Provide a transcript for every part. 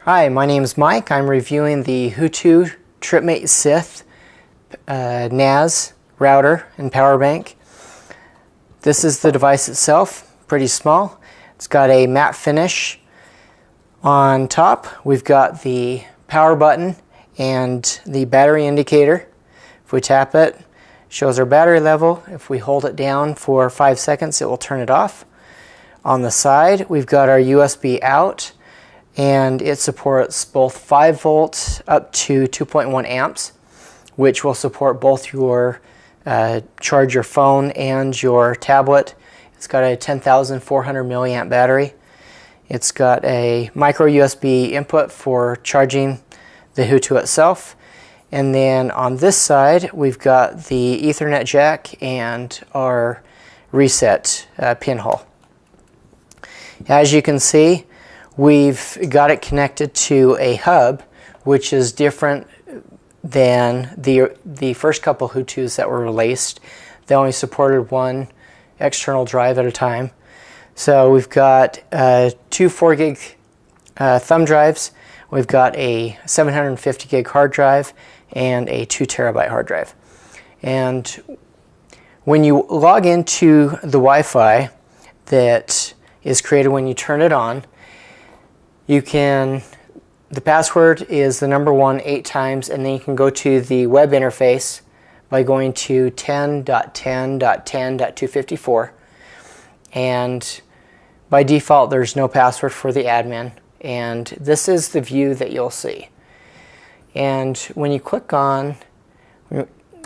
Hi, my name is Mike. I'm reviewing the Hootoo Tripmate Sith NAS router and power bank. This is the device itself, pretty small. It's got a matte finish on top. We've got the power button and the battery indicator. If we tap it, it shows our battery level. If we hold it down for 5 seconds, it will turn it off. On the side, we've got our USB out, and it supports both 5 volts up to 2.1 amps, which will support both your charge your phone and your tablet. It's got a 10,400 milliamp battery. It's got a micro USB input for charging the Hootoo itself. And then on this side, we've got the Ethernet jack and our reset pinhole. As you can see, we've got it connected to a hub, which is different than the first couple Hootoos that were released. They only supported one external drive at a time. So we've got 2 4 gig thumb drives. We've got a 750 gig hard drive and a 2 terabyte hard drive. And when you log into the Wi-Fi that is created when you turn it on, you can, the password is the number 1 8 times, and then you can go to the web interface by going to 10.10.10.254. And by default, there's no password for the admin. And this is the view that you'll see. And when you click on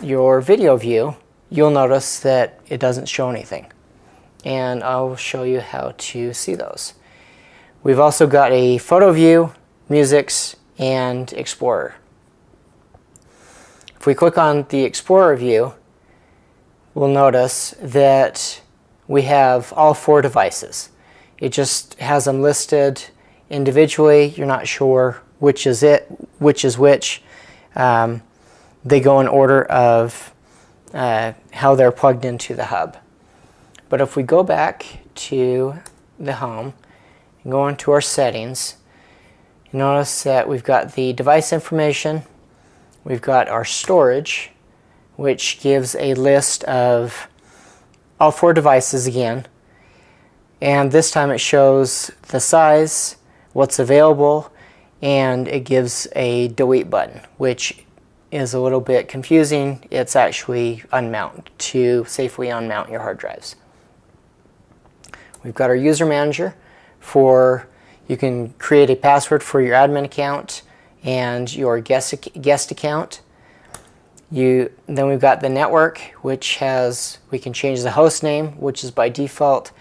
your video view, you'll notice that it doesn't show anything. And I'll show you how to see those. We've also got a photo view, musics, and Explorer. If we click on the Explorer view, we'll notice that we have all 4 devices. It just has them listed individually. You're not sure which is which is which. They go in order of how they're plugged into the hub. But if we go back to the home and go into our settings, you notice that we've got the device information, we've got our storage, which gives a list of all 4 devices again, and this time it shows the size, what's available, and it gives a delete button, which is a little bit confusing. It's actually unmount to safely unmount your hard drives. We've got our user manager for, you can create a password for your admin account and your guest account. Then we've got the network, which has, we can change the host name, which is by default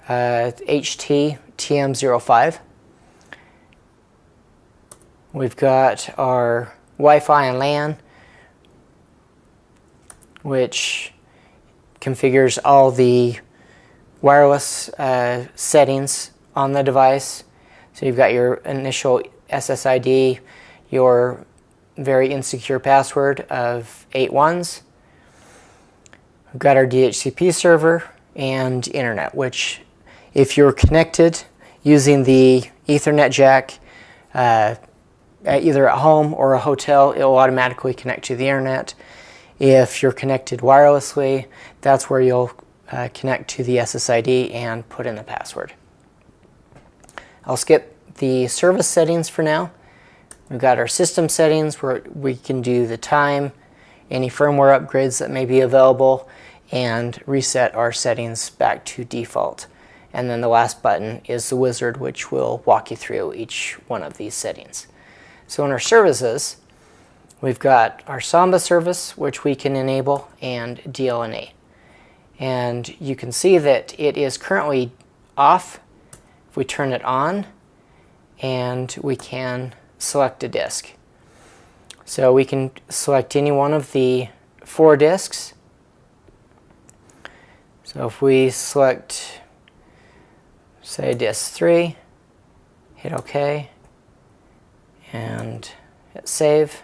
HT TM05. We've got our Wi-Fi and LAN, which configures all the wireless settings on the device. So you've got your initial SSID, your very insecure password of 8 ones. We've got our DHCP server and internet, which if you're connected using the Ethernet jack either at home or a hotel, it will automatically connect to the internet. If you're connected wirelessly, that's where you'll connect to the SSID and put in the password. I'll skip the service settings for now. We've got our system settings where we can do the time, any firmware upgrades that may be available, and reset our settings back to default. And then the last button is the wizard, which will walk you through each one of these settings. So in our services, we've got our Samba service, which we can enable, and DLNA. And you can see that it is currently off. If we turn it on, and we can select a disk. So we can select any one of the 4 disks. So if we select, say, disk 3, hit OK, and hit save.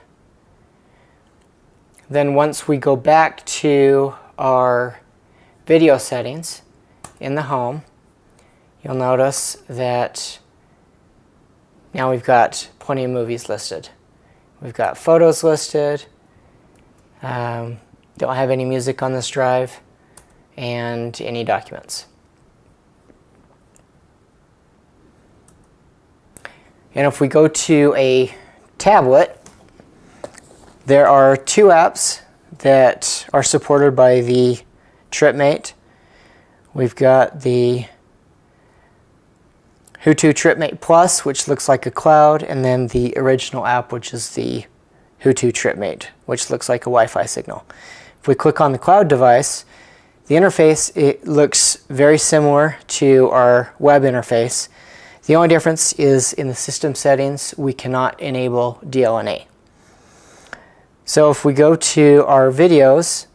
Then once we go back to our video settings in the home, you'll notice that Now we've got plenty of movies listed. We've got photos listed. Don't have any music on this drive, and any documents. And if we go to a tablet, there are 2 apps that are supported by the Tripmate. We've got the Hootoo Tripmate Plus, which looks like a cloud, and then the original app, which is the Hootoo Tripmate, which looks like a Wi-Fi signal. If we click on the cloud device, the interface, it looks very similar to our web interface. The only difference is in the system settings, we cannot enable DLNA. So if we go to our videos,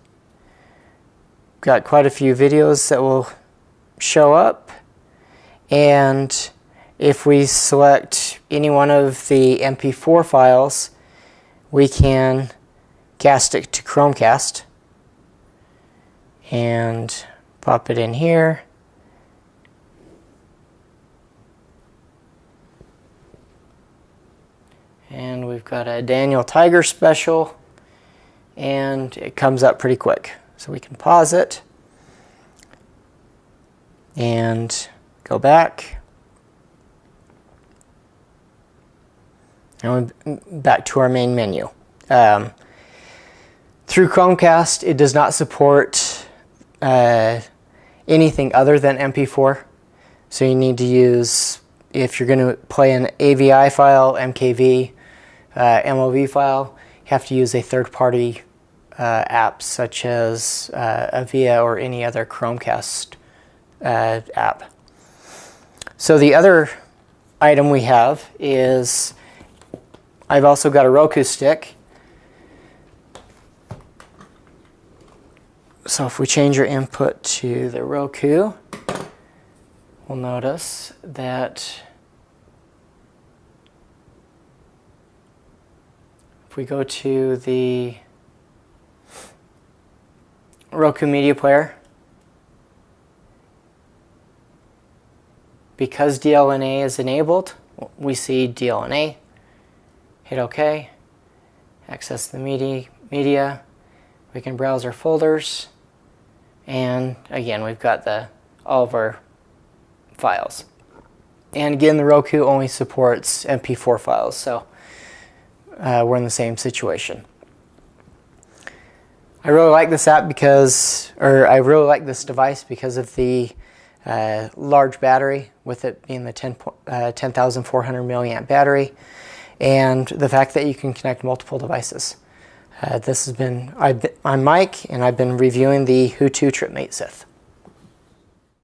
we've got quite a few videos that will show up, and if we select any one of the MP4 files, we can cast it to Chromecast and pop it in here. And we've got a Daniel Tiger special, and it comes up pretty quick. So we can pause it and go back. And we're back to our main menu. Through Chromecast, it does not support anything other than MP4. So you need to use, if you're going to play an AVI file, MKV, MOV file, you have to use a third-party app such as Avia or any other Chromecast app. So the other item we have is, I've also got a Roku stick. So if we change our input to the Roku, we'll notice that if we go to the Roku Media Player, because DLNA is enabled, we see DLNA. Hit OK, access the media, we can browse our folders, and again we've got all of our files. And again, the Roku only supports MP4 files, so we're in the same situation. I really like this app I really like this device because of the large battery, with it being the 10,400 milliamp battery, and the fact that you can connect multiple devices. I'm Mike, and I've been reviewing the Hootoo Tripmate Sith.